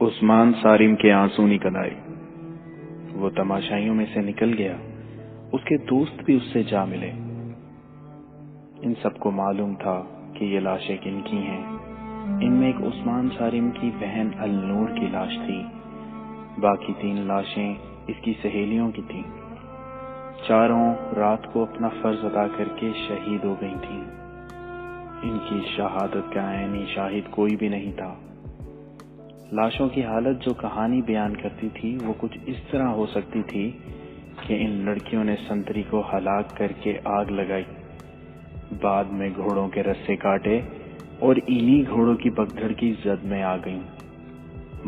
عثمان صارم کے آنسو نکل آئے۔ وہ تماشائیوں میں سے نکل گیا۔ اس کے دوست بھی اس سے جا ملے۔ ان سب کو معلوم تھا کہ یہ لاشیں کن کی ہیں۔ ان میں ایک عثمان صارم کی بہن النور کی لاش تھی، باقی 3 لاشیں اس کی سہیلیوں کی تھیں۔ چاروں رات کو اپنا فرض ادا کر کے شہید ہو گئی تھیں۔ ان کی شہادت کا عینی شاہد کوئی بھی نہیں تھا۔ لاشوں کی حالت جو کہانی بیان کرتی تھی وہ کچھ اس طرح ہو سکتی تھی کہ ان لڑکیوں نے سنتری کو ہلاک کر کے آگ لگائی، بعد میں گھوڑوں کے رسے کاٹے اور انہی گھوڑوں کی بگدڑ کی زد میں آ گئیں۔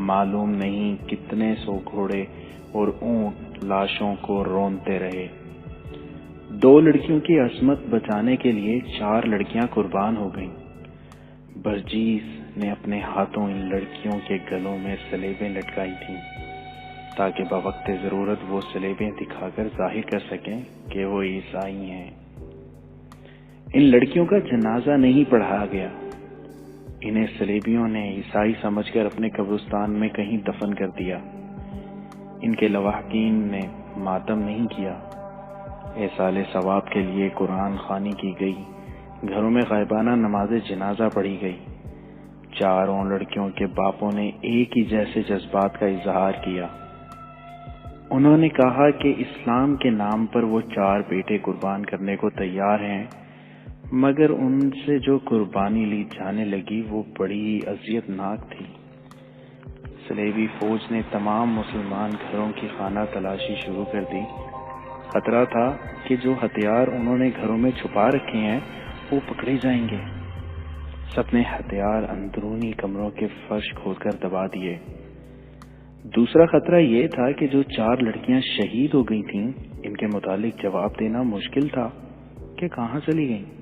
معلوم نہیں کتنے سو گھوڑے اور اونٹ لاشوں کو رونتے رہے۔ 2 لڑکیوں کی عصمت بچانے کے لیے 4 لڑکیاں قربان ہو گئیں۔ برجیس نے اپنے ہاتھوں ان لڑکیوں کے گلوں میں سلیبیں لٹکائی تھیں تاکہ بوقت ضرورت وہ سلیبیں دکھا کر ظاہر کر سکیں کہ وہ عیسائی ہیں۔ ان لڑکیوں کا جنازہ نہیں پڑھایا گیا۔ انہیں سلیبیوں نے عیسائی سمجھ کر اپنے قبرستان میں کہیں دفن کر دیا۔ ان کے لواحقین نے ماتم نہیں کیا۔ ایصال ثواب کے لیے قرآن خوانی کی گئی، گھروں میں غائبانہ نماز جنازہ پڑھی گئی۔ 4 لڑکیوں کے باپوں نے ایک ہی جیسے جذبات کا اظہار کیا۔ انہوں نے کہا کہ اسلام کے نام پر وہ 4 بیٹے قربان کرنے کو تیار ہیں، مگر ان سے جو قربانی لی جانے لگی وہ بڑی ہی اذیت ناک تھی۔ صلیبی فوج نے تمام مسلمان گھروں کی خانہ تلاشی شروع کر دی۔ خطرہ تھا کہ جو ہتھیار انہوں نے گھروں میں چھپا رکھے ہیں وہ پکڑے جائیں گے۔ سب نے ہتھیار اندرونی کمروں کے فرش کھود کر دبا دیے۔ دوسرا خطرہ یہ تھا کہ جو 4 لڑکیاں شہید ہو گئی تھیں ان کے متعلق جواب دینا مشکل تھا کہ کہاں چلی گئیں۔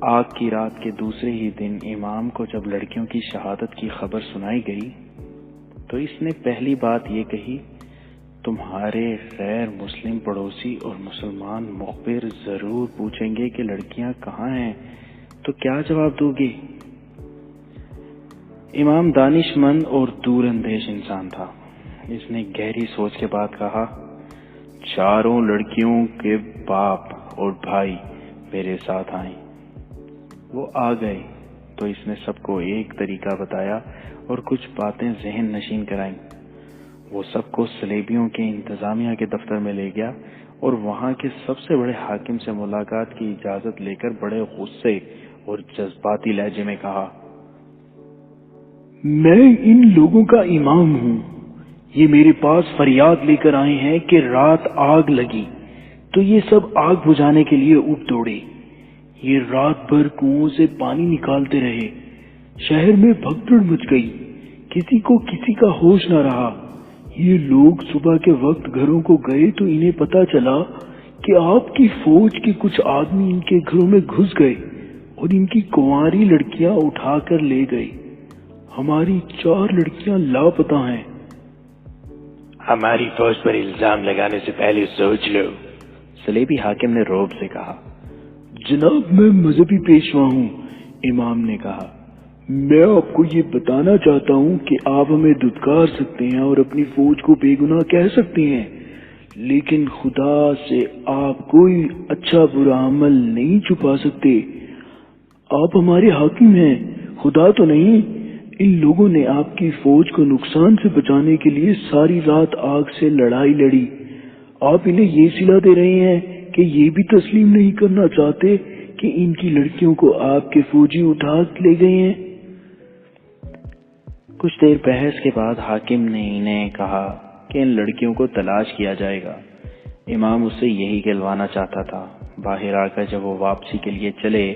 آگ کی رات کے دوسرے ہی دن امام کو جب لڑکیوں کی شہادت کی خبر سنائی گئی تو اس نے پہلی بات یہ کہی، تمہارے غیر مسلم پڑوسی اور مسلمان مخبر ضرور پوچھیں گے کہ لڑکیاں کہاں ہیں، تو کیا جواب دو گے؟ امام دانش مند اور دور اندیش انسان تھا۔ اس نے گہری سوچ کے بعد کہا، 4 لڑکیوں کے باپ اور بھائی میرے ساتھ آئیں۔ وہ آ گئے تو اس نے سب کو ایک طریقہ بتایا اور کچھ باتیں ذہن نشین کرائیں۔ وہ سب کو صلیبیوں کے انتظامیہ کے دفتر میں لے گیا اور وہاں کے سب سے بڑے حاکم سے ملاقات کی اجازت لے کر بڑے غصے اور جذباتی لہجے میں کہا، میں ان لوگوں کا امام ہوں۔ یہ میرے پاس فریاد لے کر آئے ہیں کہ رات آگ لگی تو یہ سب آگ بجھانے کے لیے اٹھ دوڑے۔ یہ رات بھر کنووں سے پانی نکالتے رہے۔ شہر میں بھگدڑ مچ گئی، کسی کو کسی کا ہوش نہ رہا۔ یہ لوگ صبح کے وقت گھروں کو گئے تو انہیں پتا چلا کہ آپ کی فوج کے کچھ آدمی ان کے گھروں میں گھس گئے اور ان کی کنواری لڑکیاں اٹھا کر لے گئے۔ ہماری 4 لڑکیاں لاپتہ ہیں۔ ہماری فوج پر الزام لگانے سے پہلے سوچ لو، صلیبی حاکم نے رعب سے کہا۔ جناب میں مذہبی پیشوا ہوں، امام نے کہا۔ میں آپ کو یہ بتانا چاہتا ہوں کہ آپ ہمیں دھتکار سکتے ہیں اور اپنی فوج کو بے گناہ کہہ سکتے ہیں، لیکن خدا سے آپ کوئی اچھا برا عمل نہیں چھپا سکتے۔ آپ ہمارے حاکم ہیں، خدا تو نہیں۔ ان لوگوں نے آپ کی فوج کو نقصان سے بچانے کے لیے ساری رات آگ سے لڑائی لڑی۔ آپ انہیں یہ صلہ دے رہے ہیں کہ یہ بھی تسلیم نہیں کرنا چاہتے کہ ان کی لڑکیوں کو آپ کے فوجی اٹھا لے گئے ہیں۔ کچھ دیر بحث کے بعد حاکم نے انہیں کہا کہ ان لڑکیوں کو تلاش کیا جائے گا۔ امام اسے یہی کہلوانا چاہتا تھا۔ باہر آ کر جب وہ واپسی کے لیے چلے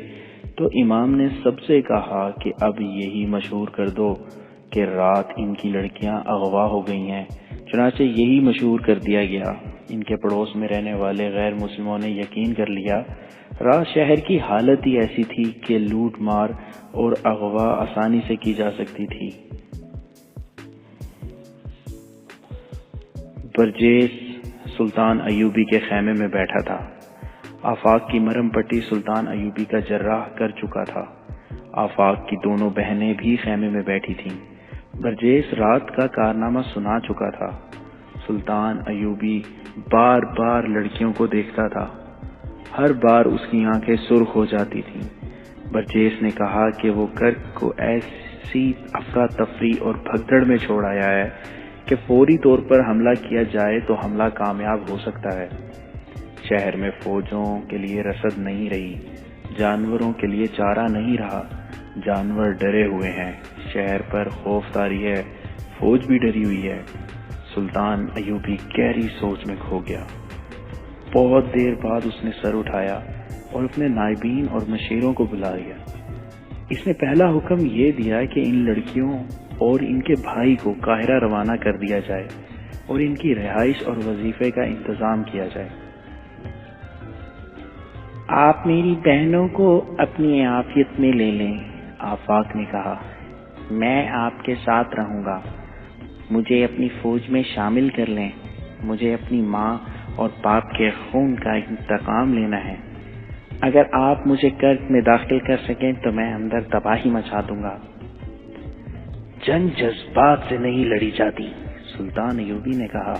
تو امام نے سب سے کہا کہ اب یہی مشہور کر دو کہ رات ان کی لڑکیاں اغوا ہو گئی ہیں۔ چنانچہ یہی مشہور کر دیا گیا۔ ان کے پڑوس میں رہنے والے غیر مسلموں نے یقین کر لیا۔ رات شہر کی حالت ہی ایسی تھی کہ لوٹ مار اور اغوا آسانی سے کی جا سکتی تھی۔ برجیس سلطان ایوبی کے خیمے میں بیٹھا تھا۔ آفاق کی مرم پٹی سلطان ایوبی کا جراح کر چکا تھا۔ آفاق کی دونوں بہنیں بھی خیمے میں بیٹھی تھیں۔ برجیس رات کا کارنامہ سنا چکا تھا۔ سلطان ایوبی بار بار لڑکیوں کو دیکھتا تھا، ہر بار اس کی آنکھیں سرخ ہو جاتی تھیں۔ برجیس نے کہا کہ وہ کرک کو ایسی افراتفری اور بھگدڑ میں چھوڑ آیا ہے کہ فوری طور پر حملہ کیا جائے تو حملہ کامیاب ہو سکتا ہے۔ شہر میں فوجوں کے لیے رسد نہیں رہی، جانوروں کے لیے چارہ نہیں رہا، جانور ڈرے ہوئے ہیں، شہر پر خوف طاری ہے، فوج بھی ڈری ہوئی ہے۔ سلطان ایوبی گہری سوچ میں کھو گیا۔ بہت دیر بعد اس نے سر اٹھایا اور اپنے نائبین اور مشیروں کو بلا لیا۔ اس نے پہلا حکم یہ دیا کہ ان لڑکیوں اور ان کے بھائی کو قاہرہ روانہ کر دیا جائے اور ان کی رہائش اور وظیفے کا انتظام کیا جائے۔ آپ میری بہنوں کو اپنی عافیت میں لے لیں، آفاق نے کہا، میں آپ کے ساتھ رہوں گا، مجھے اپنی فوج میں شامل کر لیں، مجھے اپنی ماں اور باپ کے خون کا انتقام لینا ہے، اگر آپ مجھے کرک میں داخل کر سکیں تو میں اندر تباہی مچا دوں گا۔ جنگ جذبات سے نہیں لڑی جاتی، سلطان ایوبی نے کہا،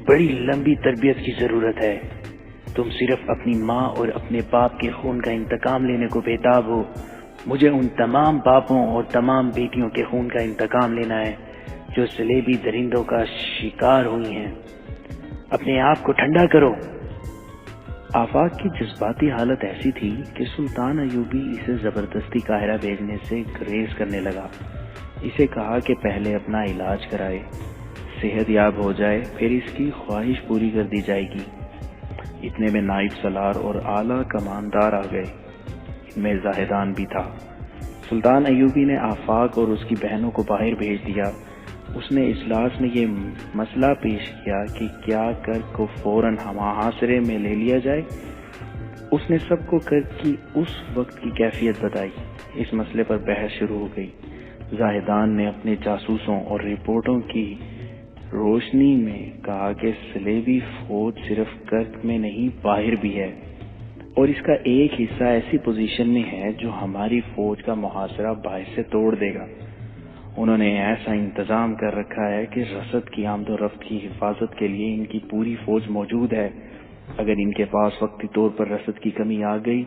بڑی لمبی تربیت کی ضرورت ہے، تم صرف اپنی ماں اور اپنے باپ کے خون کا انتقام لینے کو بےتاب ہو، مجھے ان تمام باپوں اور تمام بیٹیوں کے خون کا انتقام لینا ہے جو صلیبی درندوں کا شکار ہوئی ہیں، اپنے آپ کو ٹھنڈا کرو۔ آفاق کی جذباتی حالت ایسی تھی کہ سلطان ایوبی اسے زبردستی قاہرہ بھیجنے سے گریز کرنے لگا۔ اسے کہا کہ پہلے اپنا علاج کرائے، صحت یاب ہو جائے، پھر اس کی خواہش پوری کر دی جائے گی۔ اتنے میں نائب سالار اور اعلیٰ کماندار آ گئے، ان میں زاہدان بھی تھا۔ سلطان ایوبی نے آفاق اور اس کی بہنوں کو باہر بھیج دیا۔ اس نے اجلاس میں یہ مسئلہ پیش کیا کہ کیا کرک کو فوراً محاصرے میں لے لیا جائے۔ اس نے سب کو کرک کی اس وقت کی کیفیت بتائی۔ اس مسئلے پر بحث شروع ہو گئی۔ زاہدان نے اپنے جاسوسوں اور رپورٹوں کی روشنی میں کہا کہ صلیبی فوج صرف کرک میں نہیں باہر بھی ہے، اور اس کا ایک حصہ ایسی پوزیشن میں ہے جو ہماری فوج کا محاصرہ باعث سے توڑ دے گا۔ انہوں نے ایسا انتظام کر رکھا ہے کہ رسد کی آمد و رفت کی حفاظت کے لیے ان کی پوری فوج موجود ہے۔ اگر ان کے پاس وقتی طور پر رسد کی کمی آ گئی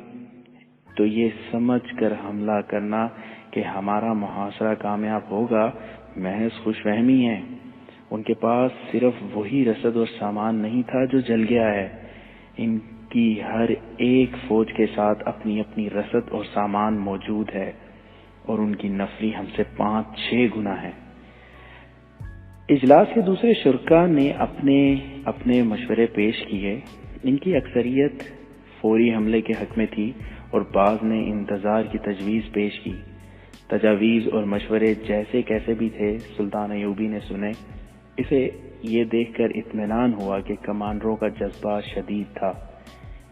تو یہ سمجھ کر حملہ کرنا کہ ہمارا محاصرہ کامیاب ہوگا محض خوش فہمی ہے۔ ان کے پاس صرف وہی رسد اور سامان نہیں تھا جو جل گیا ہے، ان کی ہر ایک فوج کے ساتھ اپنی اپنی رسد اور سامان موجود ہے، اور ان کی نفری ہم سے 5-6 گنا ہے۔ اجلاس کے دوسرے شرکاء نے اپنے مشورے پیش کیے۔ ان کی اکثریت فوری حملے کے حق میں تھی اور بعض نے انتظار کی تجویز پیش کی۔ تجاویز اور مشورے جیسے کیسے بھی تھے، سلطان ایوبی نے سنے۔ اسے یہ دیکھ کر اطمینان ہوا کہ کمانڈروں کا جذبہ شدید تھا۔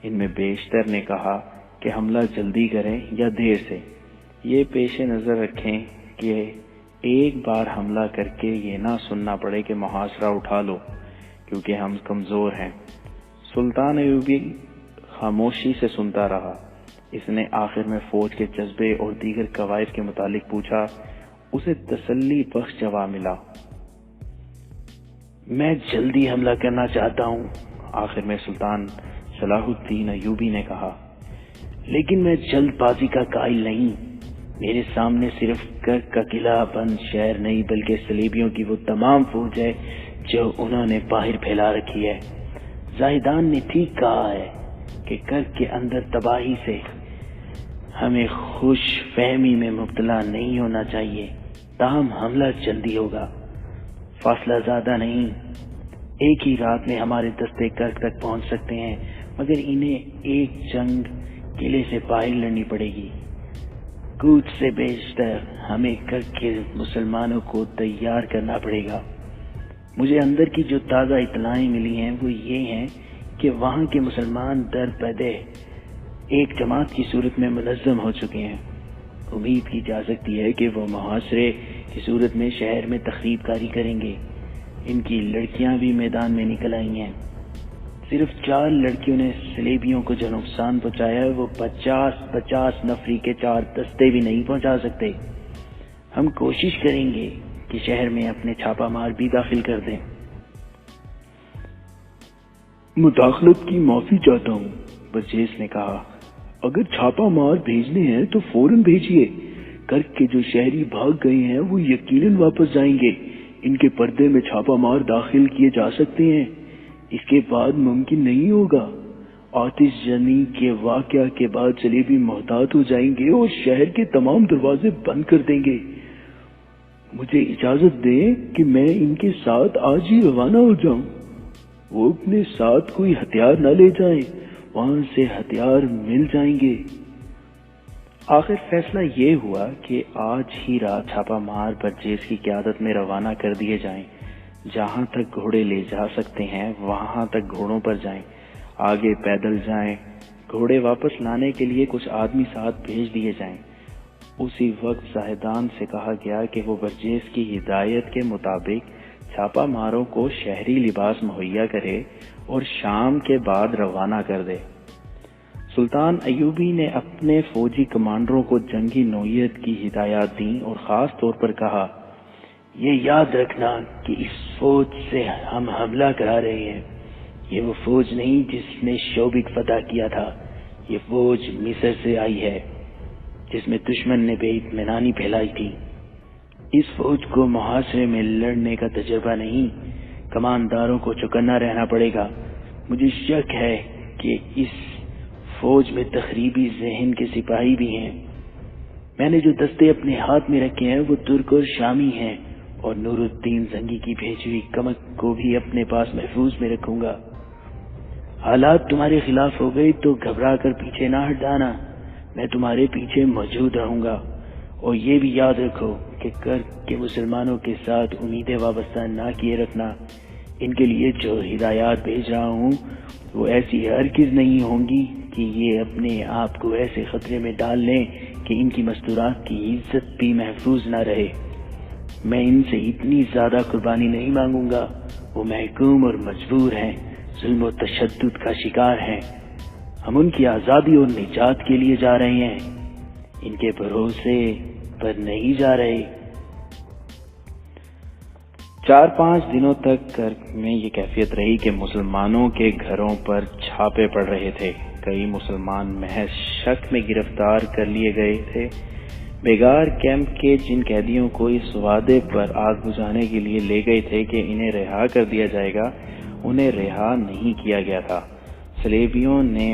ان میں بیشتر نے کہا کہ حملہ جلدی کریں یا دیر سے، یہ پیش نظر رکھیں کہ ایک بار حملہ کر کے یہ نہ سننا پڑے کہ محاصرہ اٹھا لو، کیونکہ ہم کمزور ہیں۔ سلطان ایوبی خاموشی سے سنتا رہا۔ اس نے آخر میں فوج کے جذبے اور دیگر قواعد کے متعلق پوچھا۔ اسے تسلی بخش جواب ملا، میں جلدی حملہ کرنا چاہتا ہوں۔ آخر میں سلطان صلاح الدین ایوبی نے کہا، لیکن میں جلد بازی کا قائل نہیں، میرے سامنے صرف کرک کا قلعہ بند شہر نہیں بلکہ صلیبیوں کی وہ تمام فوج ہے جو انہوں نے باہر پھیلا رکھی ہے۔ زاہدان نے ٹھیک کہا ہے کہ کرک کے اندر تباہی سے ہمیں خوش فہمی میں مبتلا نہیں ہونا چاہیے، تاہم حملہ جلدی ہوگا، فاصلہ زیادہ نہیں، ایک ہی رات میں ہمارے دستے کرک تک پہنچ سکتے ہیں، مگر انہیں ایک جنگ قلعے سے باہر لڑنی پڑے گی۔ کوچ سے بیشتر ہمیں کرک کے مسلمانوں کو تیار کرنا پڑے گا۔ مجھے اندر کی جو تازہ اطلاعیں ملی ہیں وہ یہ ہیں کہ وہاں کے مسلمان در بدے ایک جماعت کی صورت میں منظم ہو چکے ہیں۔ امید کی جا سکتی ہے کہ وہ محاصرے کی صورت میں شہر میں تخریب کاری کریں گے۔ ان کی لڑکیاں بھی میدان میں نکل آئی ہیں۔ صرف 4 لڑکیوں نے صلیبیوں کو جو نقصان پہنچایا ہے وہ 50 نفری کے 4 دستے بھی نہیں پہنچا سکتے۔ ہم کوشش کریں گے کہ شہر میں اپنے چھاپا مار بھی داخل کر دیں۔ مداخلت کی معافی چاہتا ہوں، برجیس نے کہا۔ اگر چھاپا مار بھیجنے ہیں تو فوراً بھیجیے۔ کرک کے جو شہری بھاگ گئے ہیں وہ یقیناً واپس جائیں گے۔ ان کے پردے میں چھاپا مار داخل کیے جا سکتے ہیں، اس کے بعد ممکن نہیں ہوگا۔ آتش زنی کے واقعہ کے بعد سلیبی محتاط ہو جائیں گے اور شہر کے تمام دروازے بند کر دیں گے۔ مجھے اجازت دیں کہ میں ان کے ساتھ آج ہی روانہ ہو جاؤں۔ وہ اپنے ساتھ کوئی ہتھیار نہ لے جائیں، وہاں سے ہتھیار مل جائیں گے۔ آخر فیصلہ یہ ہوا کہ آج ہی رات چھاپا مار برجیس کی قیادت میں روانہ کر دیے جائیں۔ جہاں تک گھوڑے لے جا سکتے ہیں وہاں تک گھوڑوں پر جائیں، آگے پیدل جائیں۔ گھوڑے واپس لانے کے لیے کچھ آدمی ساتھ بھیج دیے جائیں۔ اسی وقت زاہدان سے کہا گیا کہ وہ برجیس کی ہدایت کے مطابق چھاپا ماروں کو شہری لباس مہیا کرے اور شام کے بعد روانہ کر دے۔ سلطان ایوبی نے اپنے فوجی کمانڈروں کو جنگی نوعیت کی ہدایات دیں اور خاص طور پر کہا، یہ یاد رکھنا کہ اس فوج سے ہم حملہ کرا رہے ہیں۔ یہ وہ فوج نہیں جس نے شوبک فتح کیا تھا، یہ فوج مصر سے آئی ہے جس میں دشمن نے بے اطمینانی پھیلائی تھی۔ اس فوج کو محاصرے میں لڑنے کا تجربہ نہیں، کمانداروں کو چوکنا رہنا پڑے گا۔ مجھے شک ہے کہ اس فوج میں تخریبی ذہن کے سپاہی بھی ہیں۔ میں نے جو دستے اپنے ہاتھ میں رکھے ہیں وہ ترک اور شامی ہیں، اور نور الدین زنگی کی بھیجی ہوئی کمک کو بھی اپنے پاس محفوظ میں رکھوں گا۔ حالات تمہارے خلاف ہو گئے تو گھبرا کر پیچھے نہ ہٹ جانا، میں تمہارے پیچھے موجود رہوں گا۔ اور یہ بھی یاد رکھو کہ کرک کے مسلمانوں کے ساتھ امیدیں وابستہ نہ کیے رکھنا۔ ان کے لیے جو ہدایات بھیج رہا ہوں وہ ایسی ہرگز نہیں ہوں گی کہ یہ اپنے آپ کو ایسے خطرے میں ڈال لیں کہ ان کی مستورات کی عزت بھی محفوظ نہ رہے۔ میں ان سے اتنی زیادہ قربانی نہیں مانگوں گا، وہ محکوم اور مجبور ہیں، ظلم و تشدد کا شکار ہیں۔ ہم ان کی آزادی اور نجات کے لیے جا رہے ہیں، ان کے بھروسے پر نہیں جا رہے۔ 4-5 دنوں تک کرک میں یہ کیفیت رہی کہ مسلمانوں کے گھروں پر چھاپے پڑ رہے تھے۔ کئی مسلمان محض شک میں گرفتار کر لیے گئے تھے۔ بیگار کیمپ کے جن قیدیوں کو اس وعدے پر آگ بجھانے کے لیے لے گئے تھے کہ انہیں رہا کر دیا جائے گا، انہیں رہا نہیں کیا گیا تھا۔ صلیبیوں نے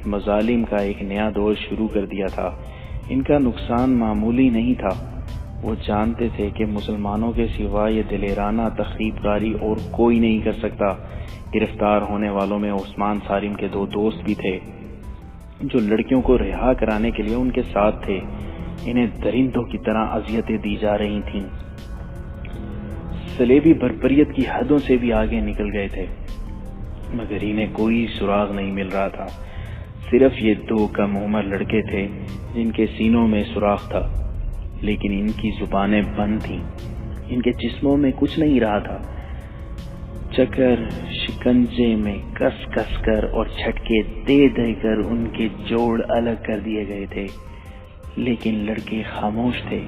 مظالم کا ایک نیا دور شروع کر دیا تھا۔ ان کا نقصان معمولی نہیں تھا۔ وہ جانتے تھے کہ مسلمانوں کے سوا یہ دلیرانہ تخریب کاری اور کوئی نہیں کر سکتا۔ گرفتار ہونے والوں میں عثمان صارم کے 2 دوست بھی تھے جو لڑکیوں کو رہا کرانے کے لیے ان کے ساتھ تھے۔ انہیں درندوں کی طرح اذیتیں دی جا رہی تھیں۔ صلیبی بربریت کی حدوں سے بھی آگے نکل گئے تھے، مگر انہیں کوئی سراغ نہیں مل رہا تھا۔ صرف یہ 2 کم عمر لڑکے تھے جن کے سینوں میں سوراخ تھا، لیکن ان کی زبانیں بند تھیں، ان کے جسموں میں کچھ نہیں رہا تھا۔ چکر شکنجے میں کس کس کر اور جھٹکے دے دے کر ان کے جوڑ الگ کر دیے گئے تھے، لیکن لڑکے خاموش تھے۔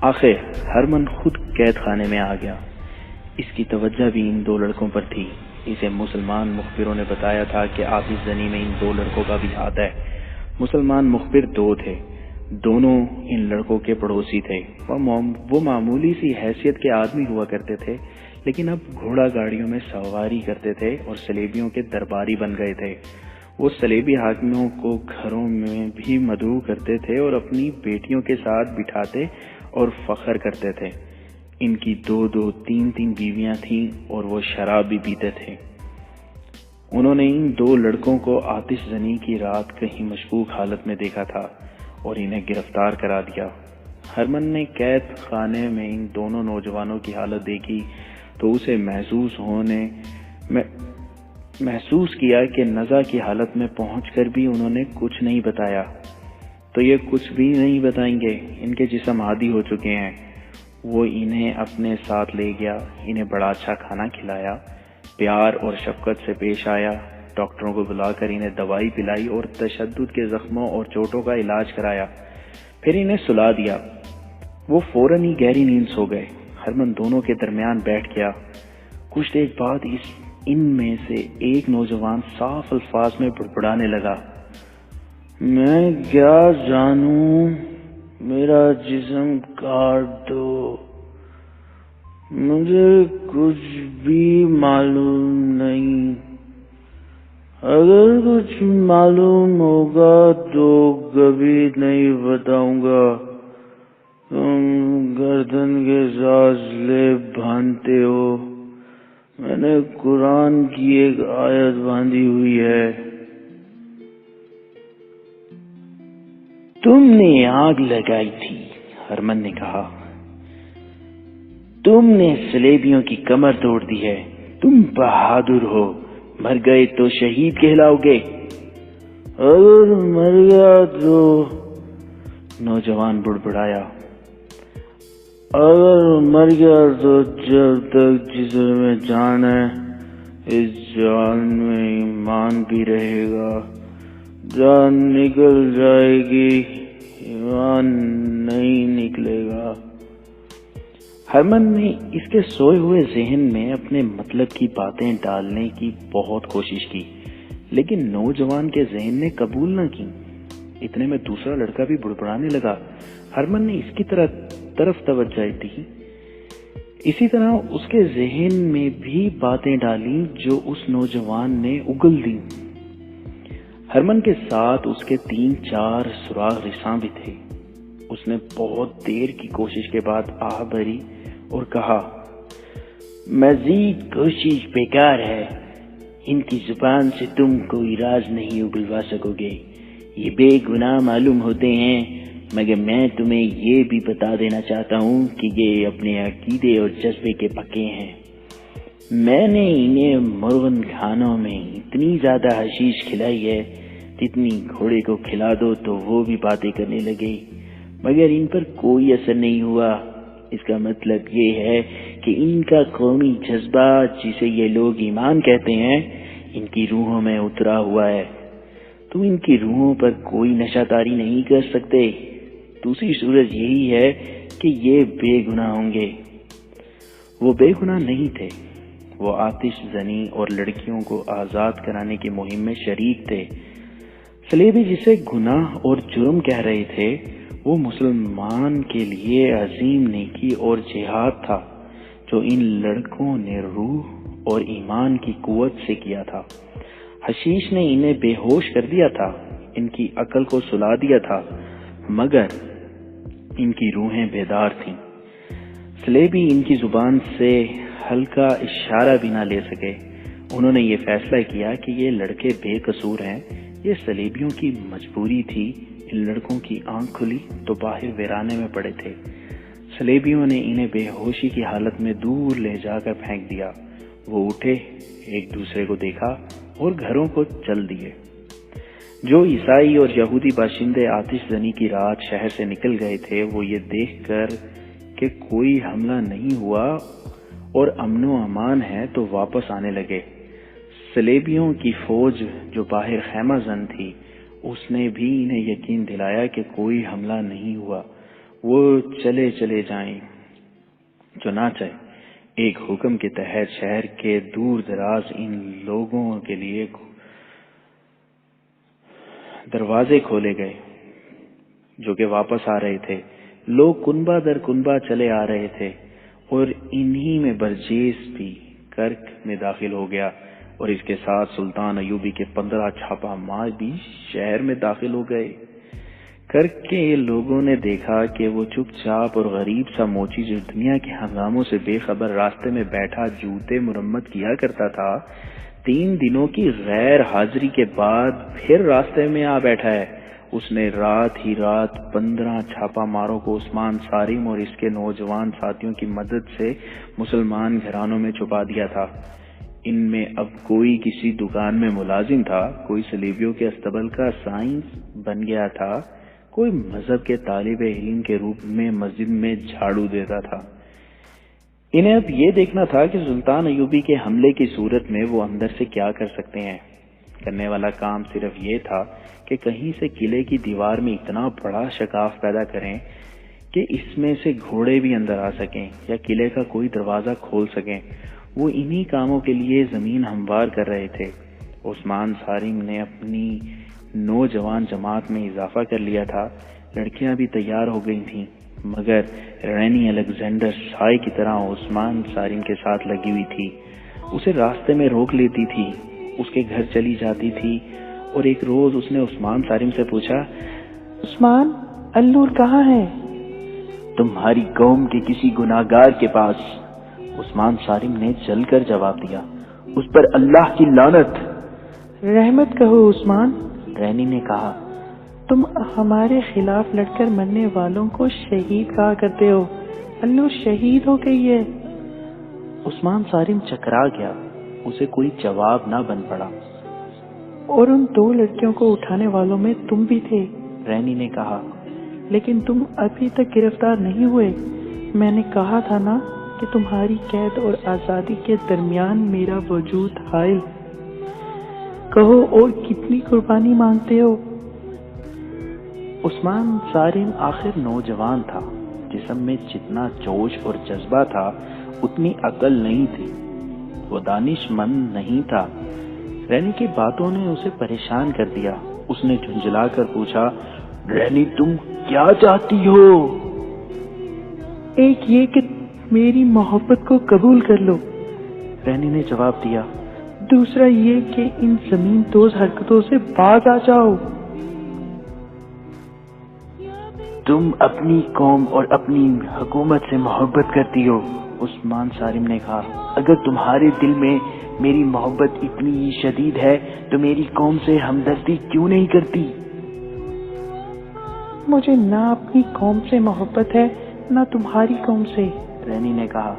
آخر ہرمن خود قید خانے میں آ گیا۔ اس کی توجہ بھی ان 2 لڑکوں پر تھی۔ اسے مسلمان مخبروں نے بتایا تھا کہ آتش زنی میں ان 2 لڑکوں کا بھی ہاتھ ہے۔ مسلمان مخبر 2 تھے، دونوں ان لڑکوں کے پڑوسی تھے۔ وہ معمولی سی حیثیت کے آدمی ہوا کرتے تھے، لیکن اب گھوڑا گاڑیوں میں سواری کرتے تھے اور صلیبیوں کے درباری بن گئے تھے۔ وہ صلیبی حاکموں کو گھروں میں بھی مدعو کرتے تھے اور اپنی بیٹیوں کے ساتھ بٹھاتے اور فخر کرتے تھے۔ ان کی 2-2, 3-3 بیویاں تھیں اور وہ شراب بھی پیتے تھے۔ انہوں نے ان 2 لڑکوں کو آتش زنی کی رات کہیں مشکوک حالت میں دیکھا تھا اور انہیں گرفتار کرا دیا۔ ہرمن نے قید خانے میں ان دونوں نوجوانوں کی حالت دیکھی تو اسے محسوس کیا کہ نزع کی حالت میں پہنچ کر بھی انہوں نے کچھ نہیں بتایا، تو یہ کچھ بھی نہیں بتائیں گے۔ ان کے جسم عادی ہو چکے ہیں۔ وہ انہیں اپنے ساتھ لے گیا، انہیں بڑا اچھا کھانا کھلایا، پیار اور شفقت سے پیش آیا، ڈاکٹروں کو بلا کر انہیں دوائی پلائی اور تشدد کے زخموں اور چوٹوں کا علاج کرایا، پھر انہیں سلا دیا۔ وہ فوراً ہی گہری نیند سو گئے۔ ہرمن دونوں کے درمیان بیٹھ گیا۔ کچھ دیر بعد ان میں سے ایک نوجوان صاف الفاظ میں بڑبڑانے لگا، میں کیا جانوں، میرا جسم کاٹ دو، مجھے کچھ بھی معلوم نہیں، اگر کچھ معلوم ہوگا تو کبھی نہیں بتاؤں گا۔ تم گردن کے سلسلے باندھتے ہو، میں نے قرآن کی ایک آیت باندھی ہوئی ہے۔ تم نے آگ لگائی تھی، ہرمن نے کہا، تم نے سلیبیوں کی کمر توڑ دی ہے، تم بہادر ہو، مر گئے تو شہید کہلاؤ گے۔ اگر مر گیا تو، نوجوان بڑبڑایا، اگر مر گیا تو جب تک جسم میں جان ہے اس جان میں ایمان بھی رہے گا، جان نکل جائے گی ایمان نہیں نکلے گا۔ ہرمن نے اس کے سوئے ہوئے ذہن میں اپنے مطلب کی باتیں ڈالنے کی بہت کوشش کی، لیکن نوجوان کے ذہن نے قبول نہ کی۔ اتنے میں دوسرا لڑکا بھی بڑبڑانے لگا۔ ہرمن نے اس کی طرف توجہ دی، اسی طرح اس کے ذہن میں بھی باتیں ڈالیں جو اس نوجوان نے اگل دی۔ ہرمن کے ساتھ اس کے 3-4 سراغ رساں بھی تھے۔ اس نے بہت دیر کی کوشش کے بعد آہ بھری اور کہا، مزید کوشش بیکار ہے، ان کی زبان سے تم کوئی راز نہیں اگلوا سکو گے، یہ بے گناہ معلوم ہوتے ہیں، مگر میں تمہیں یہ بھی بتا دینا چاہتا ہوں کہ یہ اپنے عقیدے اور جذبے کے پکے ہیں۔ میں نے انہیں مرغن کھانوں میں اتنی زیادہ حشیش کھلائی ہے، جتنی گھوڑے کو کھلا دو تو وہ بھی باتیں کرنے لگے، مگر ان پر کوئی اثر نہیں ہوا۔ اس کا مطلب یہ ہے کہ ان کا قومی جذبہ، جسے یہ لوگ ایمان کہتے ہیں، ان کی روحوں میں اترا ہوا ہے۔ تم ان کی روحوں پر کوئی نشہ طاری نہیں کر سکتے۔ دوسری صورت یہی ہے کہ یہ بے گناہ ہوں گے۔ وہ بے گناہ نہیں تھے، وہ آتش زنی اور لڑکیوں کو آزاد کرانے کی مہم میں شریک تھے۔ سلیبی جسے گناہ اور جرم کہہ رہے تھے، وہ مسلمان کے لیے عظیم نیکی اور جہاد تھا جو ان لڑکوں نے روح اور ایمان کی قوت سے کیا تھا۔ حشیش نے انہیں بے ہوش کر دیا تھا، ان کی عقل کو سلا دیا تھا، مگر ان کی روحیں بیدار تھیں۔ سلیبی ان کی زبان سے ہلکا اشارہ بھی نہ لے سکے۔ انہوں نے یہ فیصلہ کیا کہ یہ لڑکے بے قصور ہیں، یہ سلیبیوں کی مجبوری تھی۔ ان لڑکوں کی آنکھ کھلی تو باہر ویرانے میں پڑے تھے۔ سلیبیوں نے انہیں بے ہوشی کی حالت میں دور لے جا کر پھینک دیا۔ وہ اٹھے، ایک دوسرے کو دیکھا اور گھروں کو چل دیے۔ جو عیسائی اور یہودی باشندے آتش زنی کی رات شہر سے نکل گئے تھے، وہ یہ دیکھ کر کہ کوئی حملہ نہیں ہوا اور امن و امان ہے تو واپس آنے لگے۔ سلیبیوں کی فوج جو باہر خیمہ زن تھی، اس نے بھی انہیں یقین دلایا کہ کوئی حملہ نہیں ہوا۔ وہ چلے جائیں۔ چنانچہ ایک حکم کے تحت شہر کے دور دراز ان لوگوں کے لیے دروازے کھولے گئے جو کہ واپس آ رہے تھے۔ لوگ کنبہ در کنبہ چلے آ رہے تھے اور انہی میں برجیس بھی کرک میں داخل ہو گیا، اور اس کے ساتھ سلطان ایوبی کے 15 چھاپہ مار بھی شہر میں داخل ہو گئے۔ کرک کے لوگوں نے دیکھا کہ وہ چپ چاپ اور غریب سا موچی جو دنیا کے ہنگاموں سے بے خبر راستے میں بیٹھا جوتے مرمت کیا کرتا تھا، 3 دنوں کی غیر حاضری کے بعد پھر راستے میں آ بیٹھا ہے۔ اس نے رات ہی رات 15 چھاپہ ماروں کو عثمان صارم اور اس کے نوجوان ساتھیوں کی مدد سے مسلمان گھرانوں میں چھپا دیا تھا۔ ان میں اب کوئی کسی دکان میں ملازم تھا، کوئی سلیبیوں کے استبل کا سائنس بن گیا تھا، کوئی مذہب کے طالب علم کے روپ میں مسجد میں جھاڑو دیتا تھا۔ انہیں اب یہ دیکھنا تھا کہ سلطان ایوبی کے حملے کی صورت میں وہ اندر سے کیا کر سکتے ہیں۔ کرنے والا کام صرف یہ تھا کہ کہیں سے قلعے کی دیوار میں اتنا بڑا شگاف پیدا کریں کہ اس میں سے گھوڑے بھی اندر آ سکیں یا قلعے کا کوئی دروازہ کھول سکیں۔ وہ انہی کاموں کے لیے زمین ہموار کر رہے تھے۔ عثمان صارم نے اپنی نوجوان جماعت میں اضافہ کر لیا تھا۔ لڑکیاں بھی تیار ہو گئی تھیں، مگر رینی الیگزینڈر سائے کی طرح عثمان صارم کے ساتھ لگی ہوئی تھی۔ اسے راستے میں روک لیتی تھی، اس کے گھر چلی جاتی تھی، اور ایک روز اس نے عثمان صارم سے پوچھا، عثمان، النور کہاں ہے؟ تمہاری قوم کے کسی گناہگار کے پاس، عثمان صارم نے جل کر جواب دیا۔ اس پر اللہ کی لعنت۔ رحمت کہو عثمان، رینی نے کہا، تم ہمارے خلاف لڑ کر مرنے والوں کو شہید کہا کرتے ہو، النور شہید ہو گئی ہے۔ عثمان صارم چکرا گیا، اسے کوئی جواب نہ بن پڑا۔ اور ان 2 لڑکیوں کو اٹھانے والوں میں تم بھی تھے، رینی نے کہا، لیکن تم ابھی تک گرفتار نہیں ہوئے۔ میں نے کہا تھا نا کہ تمہاری قید اور آزادی کے درمیان میرا وجود حائل۔ کہو اور کتنی قربانی مانگتے ہو؟ عثمان صارم آخر نوجوان تھا، جسم میں جتنا جوش اور جذبہ تھا اتنی عقل نہیں تھی، وہ دانش مند نہیں تھا۔ رینی کی باتوں نے اسے پریشان کر دیا۔ اس نے جھنجھلا کر پوچھا، رینی تم کیا چاہتی ہو؟ ایک یہ کہ میری محبت کو قبول کر لو، رینی نے جواب دیا۔ دوسرا یہ کہ ان زمین دوز حرکتوں سے باز آ جاؤ۔ تم اپنی قوم اور اپنی حکومت سے محبت کرتی ہو، عثمان صارم نے کہا۔ اگر تمہارے دل میں میری محبت اتنی شدید ہے تو میری قوم سے ہمدردی کیوں نہیں کرتی؟ مجھے نہ اپنی قوم سے محبت ہے نہ تمہاری قوم سے، رینی نے کہا۔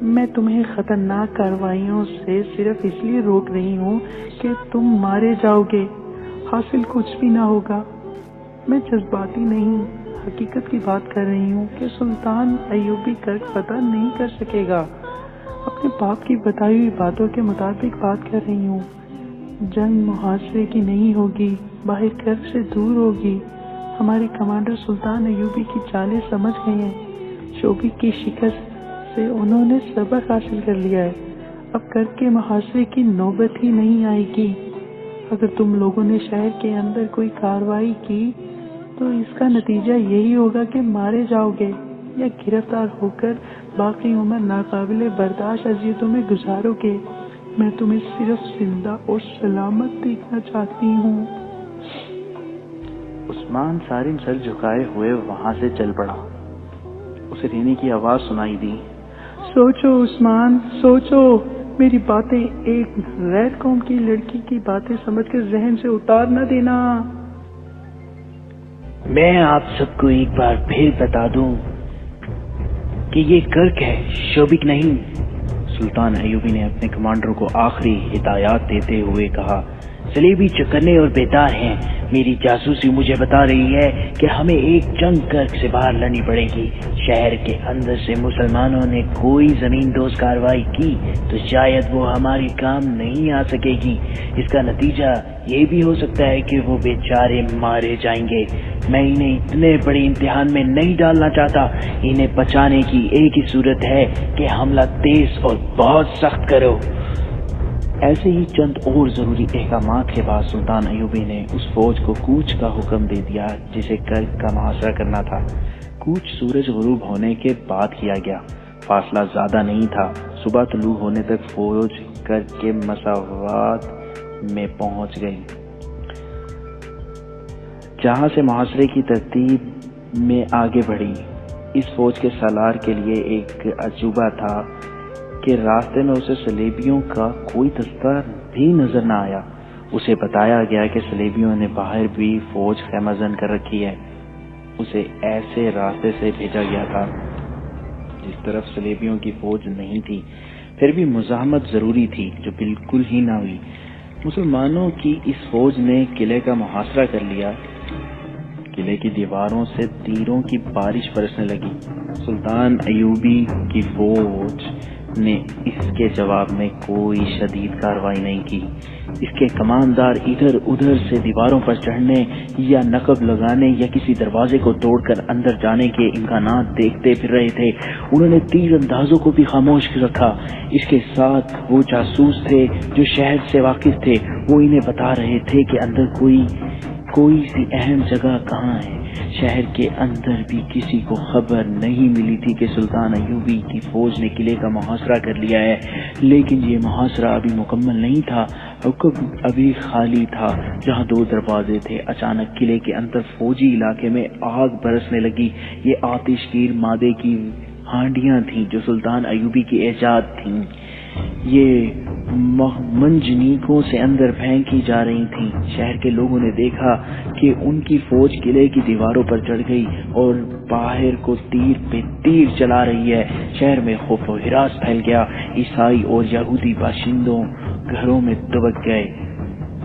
میں تمہیں خطرناک کارروائیوں سے صرف اس لیے روک رہی ہوں کہ تم مارے جاؤ گے، حاصل کچھ بھی نہ ہوگا۔ میں جذباتی نہیں، حقیقت کی بات کر رہی ہوں کہ سلطان ایوبی کرک فتح نہیں کر سکے گا۔ اپنے باپ کی بتائی ہوئی باتوں کے مطابق بات کر رہی ہوں۔ جنگ محاصرے کی نہیں ہوگی، باہر کرک سے دور ہوگی۔ ہمارے کمانڈر سلطان ایوبی کی چالیں سمجھ گئے ہیں۔ شوبی کی شکست سے انہوں نے سبق حاصل کر لیا ہے۔ اب کرک کے محاصرے کی نوبت ہی نہیں آئے گی۔ اگر تم لوگوں نے شہر کے اندر کوئی کارروائی کی تو اس کا نتیجہ یہی ہوگا کہ مارے جاؤ گے یا گرفتار ہو کر باقی عمر ناقابل برداشت اذیتوں میں گزارو گے۔ میں تمہیں صرف زندہ اور سلامت دیکھنا چاہتی ہوں۔ عثمان صارم سر جھکائے ہوئے وہاں سے چل پڑا۔ اسے رینی کی آواز سنائی دی، سوچو عثمان، سوچو، میری باتیں ایک غیر قوم کی لڑکی کی باتیں سمجھ کر ذہن سے اتار نہ دینا۔ میں آپ سب کو ایک بار پھر بتا دوں کہ یہ کرک ہے، شوبک نہیں۔ سلطان ایوبی نے اپنے کمانڈر کو آخری ہدایات دیتے ہوئے کہا، صلیبی چکنے اور بیدار ہیں۔ میری جاسوسی مجھے بتا رہی ہے کہ ہمیں ایک جنگ کرک سے باہر لڑنی پڑے گی۔ شہر کے اندر سے مسلمانوں نے کوئی زمین دوز کارروائی کی تو شاید وہ ہماری کام نہیں آ سکے گی۔ اس کا نتیجہ یہ بھی ہو سکتا ہے کہ وہ بیچارے مارے جائیں گے۔ میں انہیں اتنے بڑے امتحان میں نہیں ڈالنا چاہتا۔ انہیں بچانے کی ایک ہی صورت ہے کہ حملہ تیز اور بہت سخت کرو۔ ایسے ہی چند اور ضروری احکامات کے بعد سلطان ایوبی نے اس فوج کو کوچ کا حکم دے دیا جسے کرک کا محاصرہ کرنا تھا۔ کوچ سورج غروب ہونے کے بعد کیا گیا۔ فاصلہ زیادہ نہیں تھا۔ صبح طلوع ہونے تک فوج کرک کے مساوات میں پہنچ گئی، جہاں سے محاصرے کی ترتیب میں آگے بڑھی۔ اس فوج کے سالار کے لیے ایک عجوبہ تھا کہ راستے میں اسے صلیبیوں کا کوئی دستہ بھی نظر نہ آیا۔ اسے بتایا گیا کہ صلیبیوں نے باہر بھی فوج خیمہ زن کر رکھی ہے۔ اسے ایسے راستے سے بھیجا گیا تھا جس طرف صلیبیوں کی فوج نہیں تھی۔ پھر بھی مزاحمت ضروری تھی جو بالکل ہی نہ ہوئی۔ مسلمانوں کی اس فوج نے قلعے کا محاصرہ کر لیا۔ قلعے کی دیواروں سے تیروں کی بارش برسنے لگی۔ سلطان ایوبی کی فوج نے اس کے جواب میں کوئی شدید کارروائی نہیں کی۔ اس کے کماندار ادھر ادھر سے دیواروں پر چڑھنے یا نقب لگانے یا کسی دروازے کو توڑ کر اندر جانے کے امکانات دیکھتے پھر رہے تھے۔ انہوں نے تیر اندازوں کو بھی خاموش رکھا۔ اس کے ساتھ وہ جاسوس تھے جو شہر سے واقف تھے، وہ انہیں بتا رہے تھے کہ اندر کوئی سی اہم جگہ کہاں ہے۔ شہر کے اندر بھی کسی کو خبر نہیں ملی تھی کہ سلطان ایوبی کی فوج نے قلعے کا محاصرہ کر لیا ہے، لیکن یہ محاصرہ ابھی مکمل نہیں تھا، حکم ابھی خالی تھا۔ جہاں 2 دروازے تھے، اچانک قلعے کے اندر فوجی علاقے میں آگ برسنے لگی۔ یہ آتش گیر مادے کی ہانڈیاں تھیں جو سلطان ایوبی کی ایجاد تھیں۔ یہ منجنیکوں سے اندر پھینکی جا رہی تھیں۔ شہر کے لوگوں نے دیکھا کہ ان کی فوج قلعے کی دیواروں پر چڑھ گئی اور باہر کو تیر پہ تیر چلا رہی ہے۔ شہر میں خوف و ہراس پھیل گیا۔ عیسائی اور یہودی باشندوں گھروں میں دبک گئے۔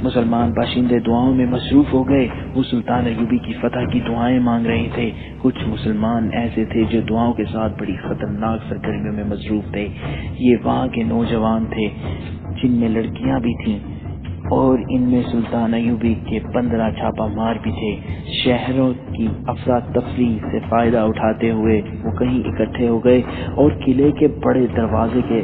مسلمان باشندے دعاؤں میں مصروف ہو گئے۔ وہ سلطان ایوبی کی فتح کی دعائیں مانگ رہے تھے۔ کچھ مسلمان ایسے تھے جو دعاؤں کے ساتھ بڑی خطرناک سرگرمیوں میں مصروف تھے۔ یہ وہاں کے نوجوان تھے جن میں لڑکیاں بھی تھیں، اور ان میں سلطان ایوبی کے 15 چھاپا مار بھی تھے۔ شہروں کی افراتفری سے فائدہ اٹھاتے ہوئے وہ کہیں اکٹھے ہو گئے اور قلعے کے بڑے دروازے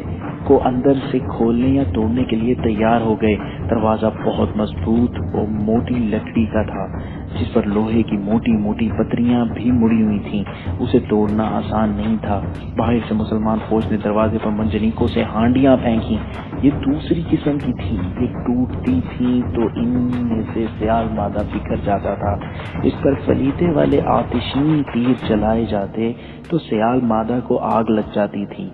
کو اندر سے کھولنے یا توڑنے کے لیے تیار ہو گئے۔ دروازہ بہت مضبوط اور موٹی لکڑی کا تھا جس پر لوہے کی موٹی موٹی پتریاں بھی مڑی ہوئی تھیں۔ اسے توڑنا آسان نہیں تھا۔ باہر سے مسلمان فوج نے دروازے پر منجنیکوں سے ہانڈیاں پھینکی۔ یہ دوسری قسم کی تھی، ایک ٹوٹتی تھی تو ان میں سے سیال مادہ بکھر جاتا تھا۔ اس پر فلیتے والے آتشین تیر چلائے جاتے تو سیال مادہ کو آگ لگ جاتی تھی۔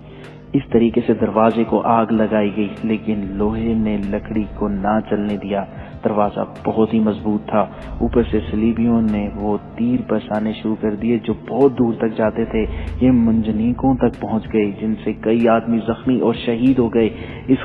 اس طریقے سے دروازے کو آگ لگائی گئی، لیکن لوہے نے لکڑی کو نہ چلنے دیا۔ دروازہ بہت ہی مضبوط تھا۔ اوپر سے صلیبیوں نے وہ تیر برسانے شروع کر دیے جو بہت دور تک جاتے تھے۔ یہ منجنیکوں تک پہنچ گئے جن سے کئی آدمی زخمی اور شہید ہو گئے۔ اس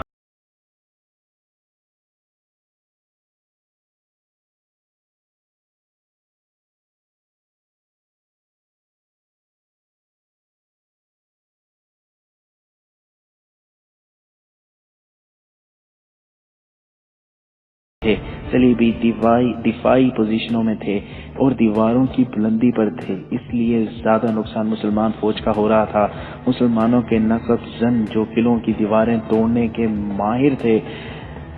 صلیبی دفاعی پوزیشنوں میں تھے اور دیواروں کی بلندی پر تھے، اس لیے زیادہ نقصان مسلمان فوج کا ہو رہا تھا۔ مسلمانوں کے نقب زن جو قلعوں کی دیواریں توڑنے کے ماہر تھے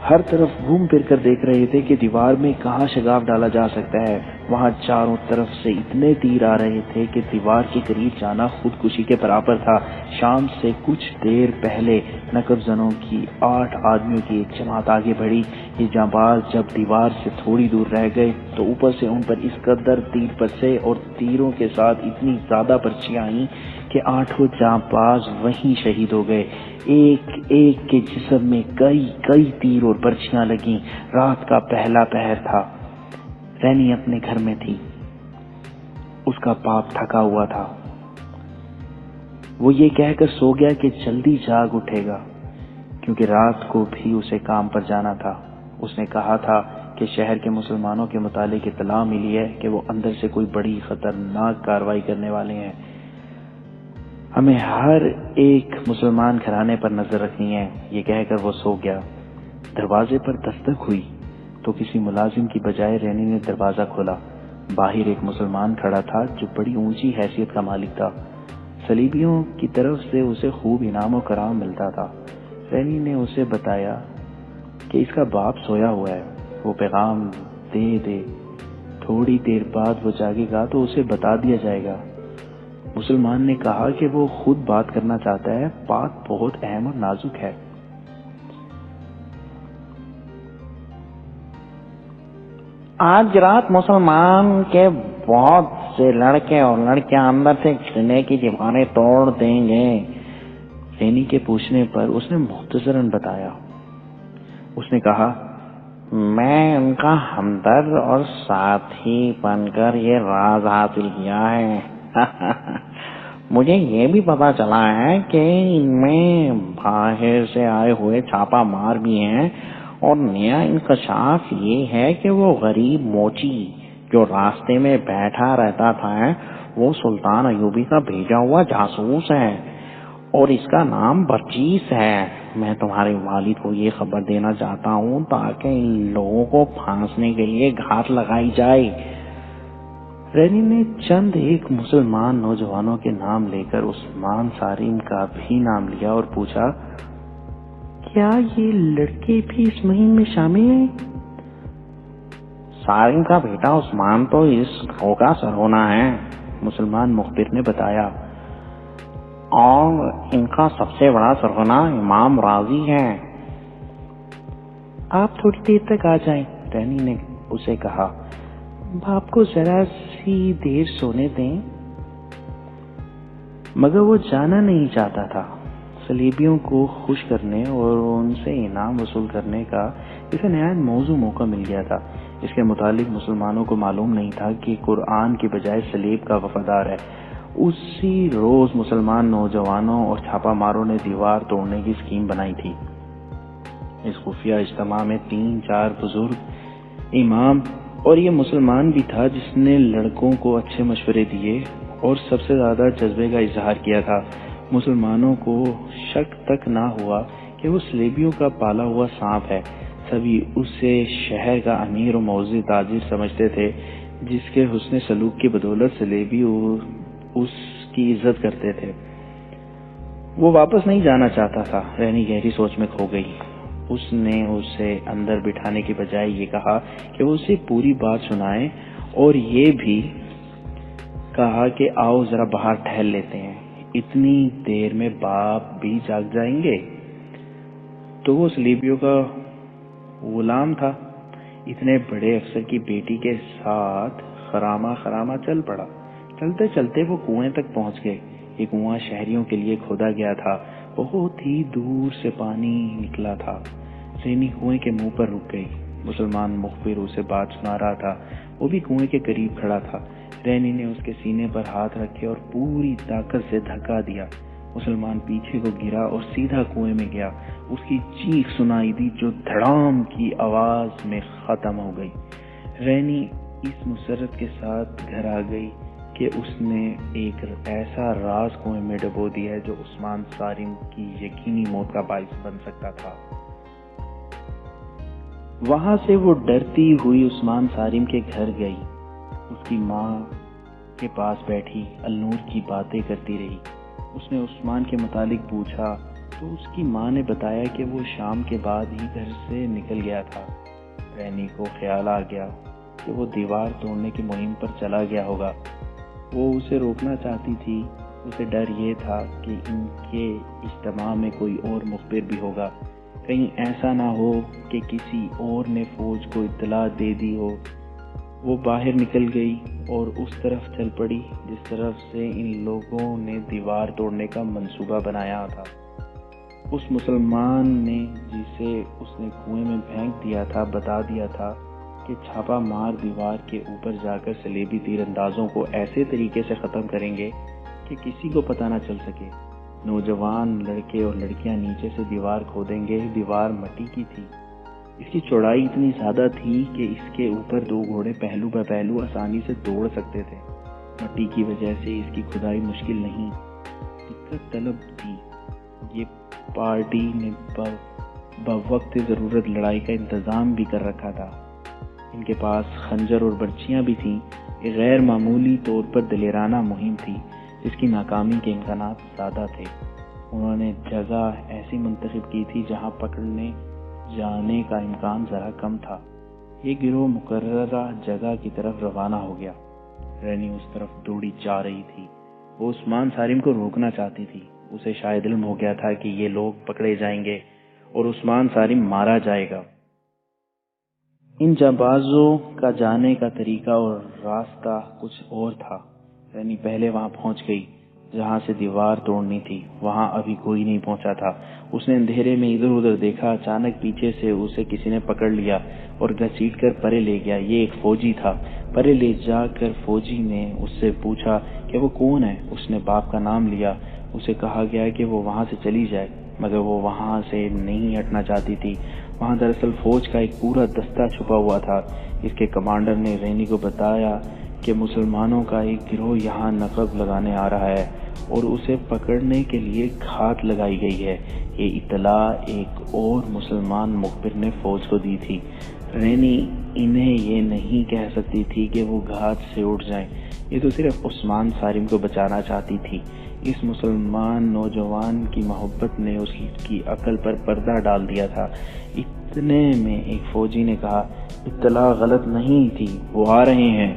ہر طرف گھوم پھر کر دیکھ رہے تھے کہ دیوار میں کہاں شگاف ڈالا جا سکتا ہے۔ وہاں چاروں طرف سے اتنے تیر آ رہے تھے کہ دیوار کے قریب جانا خودکشی کے برابر تھا۔ شام سے کچھ دیر پہلے نقب زنوں کی 8 آدمیوں کی ایک جماعت آگے بڑھی۔ یہ جانباز جب دیوار سے تھوڑی دور رہ گئے تو اوپر سے ان پر اس قدر تیر برسے اور تیروں کے ساتھ اتنی زیادہ پرچیاں آئیں کہ 8 جانباز وہیں شہید ہو گئے۔ ایک ایک کے جسم میں کئی تیر اور برچیاں لگیں۔ رات کا پہلا پہر تھا۔ رینی اپنے گھر میں تھی۔ اس کا باپ تھکا ہوا تھا۔ وہ یہ کہہ کر سو گیا کہ جلدی جاگ اٹھے گا کیونکہ رات کو بھی اسے کام پر جانا تھا۔ اس نے کہا تھا کہ شہر کے مسلمانوں کے متعلق اطلاع ملی ہے کہ وہ اندر سے کوئی بڑی خطرناک کارروائی کرنے والے ہیں۔ ہمیں ہر ایک مسلمان گھرانے پر نظر رکھنی ہے۔ یہ کہہ کر وہ سو گیا۔ دروازے پر دستک ہوئی تو کسی ملازم کی بجائے رینی نے دروازہ کھولا۔ باہر ایک مسلمان کھڑا تھا جو بڑی اونچی حیثیت کا مالک تھا۔ صلیبیوں کی طرف سے اسے خوب انعام و کرام ملتا تھا۔ رینی نے اسے بتایا کہ اس کا باپ سویا ہوا ہے، وہ پیغام دے تھوڑی دیر بعد وہ جاگے گا تو اسے بتا دیا جائے گا۔ مسلمان نے کہا کہ وہ خود بات کرنا چاہتا ہے، بات بہت اہم اور نازک ہے۔ آج رات مسلمان کے بہت سے لڑکے اور لڑکیاں اندر سے قلعے کی دیواریں توڑ دیں گے۔ رینی کے پوچھنے پر اس نے مختصراً بتایا۔ اس نے کہا، میں ان کا ہمدرد اور ساتھی بن کر یہ راز حاصل کیا ہے۔ مجھے یہ بھی پتا چلا ہے کہ ان میں باہر سے آئے ہوئے چھاپا مار بھی ہیں، اور نیا انکشاف یہ ہے کہ وہ غریب موچی جو راستے میں بیٹھا رہتا تھا وہ سلطان ایوبی کا بھیجا ہوا جاسوس ہے، اور اس کا نام برچیس ہے۔ میں تمہارے والد کو یہ خبر دینا چاہتا ہوں تاکہ ان لوگوں کو پھانسنے کے لیے گھاٹ لگائی جائے۔ رینی نے چند ایک مسلمان نوجوانوں کے نام لے کر عثمان صارم کا بھی نام لیا اور پوچھا، کیا یہ لڑکے بھی اس مہم میں شامل ہیں؟ صارم کا بیٹا عثمان تو اس گروہ کا سرغنہ ہے، مسلمان مخبر نے بتایا، اور ان کا سب سے بڑا سرغنہ امام راضی ہے۔ آپ تھوڑی دیر تک آ جائیں، رینی نے اسے کہا، باپ کو ذرا سی دیر سونے دیں۔ مگر وہ جانا نہیں چاہتا تھا۔ صلیبیوں کو خوش کرنے اور ان سے انعام وصول کرنے کا اسے نہایت موزوں موقع مل گیا تھا۔ اس کے متعلق مسلمانوں کو معلوم نہیں تھا کہ قرآن کی بجائے صلیب کا وفادار ہے۔ اسی روز مسلمان نوجوانوں اور چھاپا ماروں نے دیوار توڑنے کی اسکیم بنائی تھی۔ اس خفیہ اجتماع میں 3-4 بزرگ امام اور یہ مسلمان بھی تھا جس نے لڑکوں کو اچھے مشورے دیے اور سب سے زیادہ جذبے کا اظہار کیا تھا۔ مسلمانوں کو شک تک نہ ہوا کہ وہ صلیبیوں کا پالا ہوا سانپ ہے۔ سبھی اسے شہر کا امیر و موزی تاجر سمجھتے تھے جس کے حسن سلوک کی بدولت صلیبی اس کی عزت کرتے تھے۔ وہ واپس نہیں جانا چاہتا تھا۔ رینی گہری سوچ میں کھو گئی۔ اس نے اسے اندر بٹھانے کی بجائے یہ کہا کہ وہ اسے پوری بات سنائے اور یہ بھی کہا کہ آؤ ذرا باہر ٹہل لیتے ہیں، اتنی دیر میں باپ بھی جاگ جائیں گے۔ تو وہ صلیبیوں کا غلام تھا، اتنے بڑے افسر کی بیٹی کے ساتھ خرامہ چل پڑا۔ چلتے چلتے وہ کنویں تک پہنچ گئے۔ یہ کنواں شہریوں کے لیے کھودا گیا تھا، بہت ہی دور سے پانی نکلا تھا۔ رینی کنویں کے منہ پر رک گئی۔ مسلمان مخبر اسے بات سنا رہا تھا، وہ بھی کنویں کے قریب کھڑا تھا۔ رینی نے اس کے سینے پر ہاتھ رکھے اور پوری طاقت سے دھکا دیا۔ مسلمان پیچھے کو گرا اور سیدھا کنویں میں گیا۔ اس کی چیخ سنائی دی جو دھڑام کی آواز میں ختم ہو گئی۔ رینی اس مسرت کے ساتھ گھر آ گئی کہ اس نے ایک ایسا راز کنویں میں ڈبو دیا جو عثمان صارم کی یقینی موت کا باعث بن سکتا تھا۔ وہاں سے وہ ڈرتی ہوئی عثمان صارم کے گھر گئی۔ اس کی ماں کے پاس بیٹھی النور کی باتیں کرتی رہی۔ اس نے عثمان کے متعلق پوچھا تو اس کی ماں نے بتایا کہ وہ شام کے بعد ہی گھر سے نکل گیا تھا۔ رینی کو خیال آ گیا کہ وہ دیوار توڑنے کی مہم پر چلا گیا ہوگا۔ وہ اسے روکنا چاہتی تھی۔ اسے ڈر یہ تھا کہ ان کے اجتماع میں کوئی اور مخبر بھی ہوگا، کہیں ایسا نہ ہو کہ کسی اور نے فوج کو اطلاع دے دی ہو۔ وہ باہر نکل گئی اور اس طرف چل پڑی جس طرف سے ان لوگوں نے دیوار توڑنے کا منصوبہ بنایا تھا۔ اس مسلمان نے جسے اس نے کنویں میں پھینک دیا تھا بتا دیا تھا کہ چھاپا مار دیوار کے اوپر جا کر صلیبی تیر اندازوں کو ایسے طریقے سے ختم کریں گے کہ کسی کو پتہ نہ چل سکے۔ نوجوان لڑکے اور لڑکیاں نیچے سے دیوار کھودیں گے۔ دیوار مٹی کی تھی، اس کی چوڑائی اتنی زیادہ تھی کہ اس کے اوپر 2 گھوڑے پہلو بہ پہلو آسانی سے دوڑ سکتے تھے۔ مٹی کی وجہ سے اس کی کھدائی مشکل نہیں، دقت طلب تھی۔ یہ پارٹی نے بوقت ضرورت لڑائی کا انتظام بھی کر رکھا تھا۔ ان کے پاس خنجر اور برچیاں بھی تھیں۔ یہ غیر معمولی طور پر دلیرانہ مہم تھی جس کی ناکامی کے امکانات زیادہ تھے۔ انہوں نے جگہ ایسی منتخب کی تھی جہاں پکڑنے جانے کا امکان ذرا کم تھا۔ یہ گروہ مقررہ جگہ کی طرف روانہ ہو گیا۔ رینی اس طرف دوڑی جا رہی تھی۔ وہ عثمان صارم کو روکنا چاہتی تھی۔ اسے شاید علم ہو گیا تھا کہ یہ لوگ پکڑے جائیں گے اور عثمان صارم مارا جائے گا۔ ان جانبازوں کا جانے کا طریقہ اور راستہ کچھ اور تھا۔ رینی پہلے وہاں پہنچ گئی جہاں سے دیوار توڑنی تھی۔ وہاں ابھی کوئی نہیں پہنچا تھا۔ اس نے اندھیرے میں ادھر ادھر دیکھا۔ اچانک پیچھے سے اسے کسی نے پکڑ لیا اور گھسیٹ کر پرے لے گیا۔ یہ ایک فوجی تھا۔ پرے لے جا کر فوجی نے اس سے پوچھا کہ وہ کون ہے۔ اس نے باپ کا نام لیا۔ اسے کہا گیا کہ وہ وہاں سے چلی جائے، مگر وہ وہاں سے نہیں ہٹنا چاہتی تھی۔ وہاں دراصل فوج کا ایک پورا دستہ چھپا ہوا تھا۔ اس کے کمانڈر نے رینی کو بتایا کہ مسلمانوں کا ایک گروہ یہاں نقب لگانے آ رہا ہے اور اسے پکڑنے کے لیے گھات لگائی گئی ہے۔ یہ اطلاع ایک اور مسلمان مخبر نے فوج کو دی تھی۔ رینی انہیں یہ نہیں کہہ سکتی تھی کہ وہ گھات سے اٹھ جائیں، یہ تو صرف عثمان صارم کو بچانا چاہتی تھی۔ اس مسلمان نوجوان کی محبت نے اس کی عقل پر پردہ ڈال دیا تھا۔ اتنے میں ایک فوجی نے کہا، اطلاع غلط نہیں تھی، وہ آ رہے ہیں۔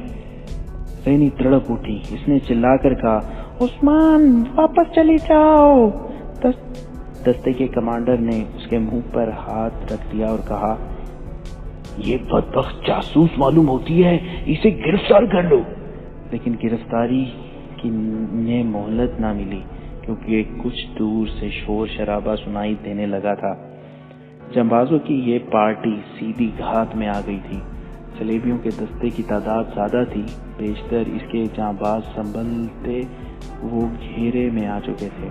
رینی تڑپ اٹھی، اس نے چلا کر کہا، عثمان واپس چلی جاؤ۔ دستے کے کمانڈر نے اس کے منہ پر ہاتھ رکھ دیا اور کہا، یہ بدبخت جاسوس معلوم ہوتی ہے، اسے گرفتار کر لو۔ لیکن گرفتاری کی نے مہلت نہ ملی، کیونکہ کچھ دور سے شور شرابہ سنائی دینے لگا تھا۔ جانبازوں کی یہ پارٹی سیدھی گھات میں آ گئی تھی۔ صلیبیوں کے دستے کی تعداد زیادہ تھی، بیشتر اس کے جانباز سنبھلتے وہ گھیرے میں آ چکے تھے۔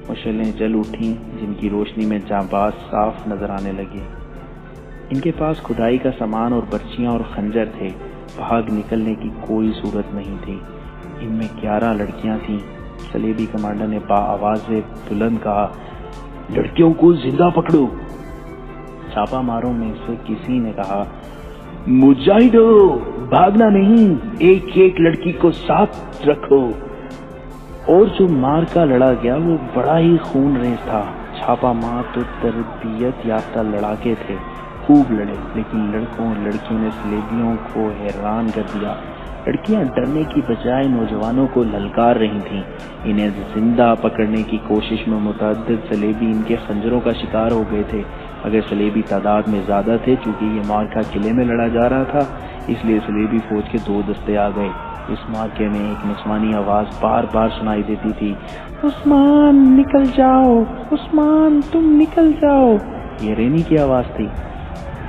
مشعلیں جل اٹھیں جن کی روشنی میں جانباز صاف نظر آنے لگے۔ ان کے پاس کھدائی کا سامان اور برچیاں اور خنجر تھے۔ بھاگ نکلنے کی کوئی صورت نہیں تھی۔ ان میں 11 لڑکیاں تھیں۔ صلیبی کمانڈر نے آواز بلند کہا، لڑکیوں کو زندہ پکڑو۔ چھاپا ماروں میں سے کسی نے کہا، مجاہدو بھاگنا نہیں، ایک ایک لڑکی کو ساتھ رکھو۔ اور جو مار کا لڑا گیا وہ بڑا ہی خون ریز تھا۔ چھاپا مار تو تربیت یافتہ لڑاکے تھے، خوب لڑے، لیکن لڑکوں اور لڑکیوں نے صلیبیوں کو حیران کر دیا۔ لڑکیاں ڈرنے کی بجائے نوجوانوں کو للکار رہی تھیں۔ انہیں زندہ پکڑنے کی کوشش میں متعدد صلیبی ان کے خنجروں کا شکار ہو گئے تھے۔ اگر صلیبی تعداد میں زیادہ تھے، چونکہ یہ معرکہ قلعے میں لڑا جا رہا تھا، اس لیے صلیبی فوج کے 2 دستے آ گئے۔ اس معرکے میں ایک نسوانی آواز بار بار سنائی دیتی تھی، عثمان نکل جاؤ، عثمان تم نکل جاؤ۔ یہ رینی کی آواز تھی۔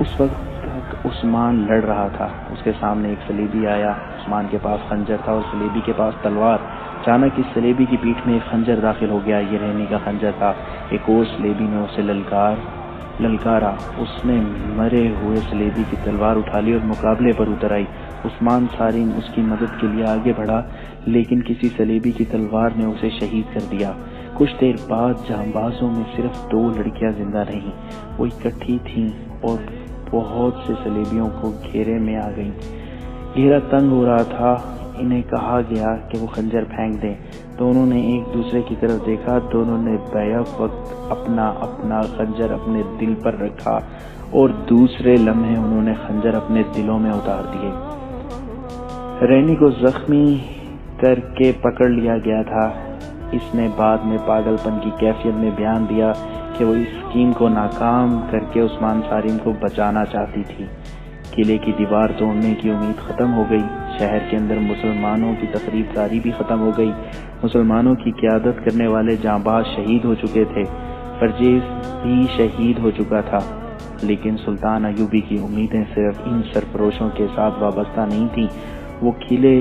اس وقت تک عثمان لڑ رہا تھا۔ اس کے سامنے ایک صلیبی آیا۔ عثمان کے پاس خنجر تھا اور صلیبی کے پاس تلوار۔ اچانک اس صلیبی کی پیٹھ میں ایک خنجر داخل ہو گیا۔ یہ رینی کا خنجر تھا۔ ایک اور صلیبی نے اسے للکارا۔ اس نے مرے ہوئے صلیبی کی تلوار اٹھا لی اور مقابلے پر اتر آئی۔ عثمان صارم اس کی مدد کے لیے آگے بڑھا، لیکن کسی صلیبی کی تلوار نے اسے شہید کر دیا۔ کچھ دیر بعد جانبازوں میں صرف 2 لڑکیاں زندہ رہیں۔ وہ اکٹھی تھیں اور بہت سے صلیبیوں کو گھیرے میں آ گئیں۔ گھیرا تنگ ہو رہا تھا۔ انہیں کہا گیا کہ وہ خنجر پھینک دیں۔ دونوں نے ایک دوسرے کی طرف دیکھا۔ دونوں نے بیک وقت اپنا خنجر اپنے دل پر رکھا اور دوسرے لمحے انہوں نے خنجر اپنے دلوں میں اتار دیے۔ رینی کو زخمی کر کے پکڑ لیا گیا تھا۔ اس نے بعد میں پاگل پن کی کیفیت میں بیان دیا کہ وہ اس اسکیم کو ناکام کر کے عثمان صارم کو بچانا چاہتی تھی۔ قلعے کی دیوار توڑنے کی امید ختم ہو گئی۔ شہر کے اندر مسلمانوں کی تخریب کاری بھی ختم ہو گئی۔ مسلمانوں کی قیادت کرنے والے جانباز شہید ہو چکے تھے۔ پرجیز بھی شہید ہو چکا تھا۔ لیکن سلطان ایوبی کی امیدیں صرف ان سرفروشوں کے ساتھ وابستہ نہیں تھیں۔ وہ قلعے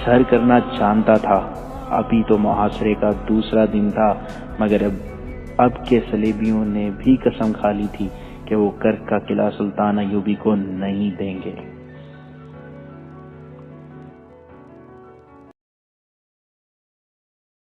سر کرنا جانتا تھا۔ ابھی تو محاصرے کا دوسرا دن تھا، مگر اب کے صلیبیوں نے بھی قسم کھا لی تھی کہ وہ کرک کا قلعہ سلطان ایوبی کو نہیں دیں گے۔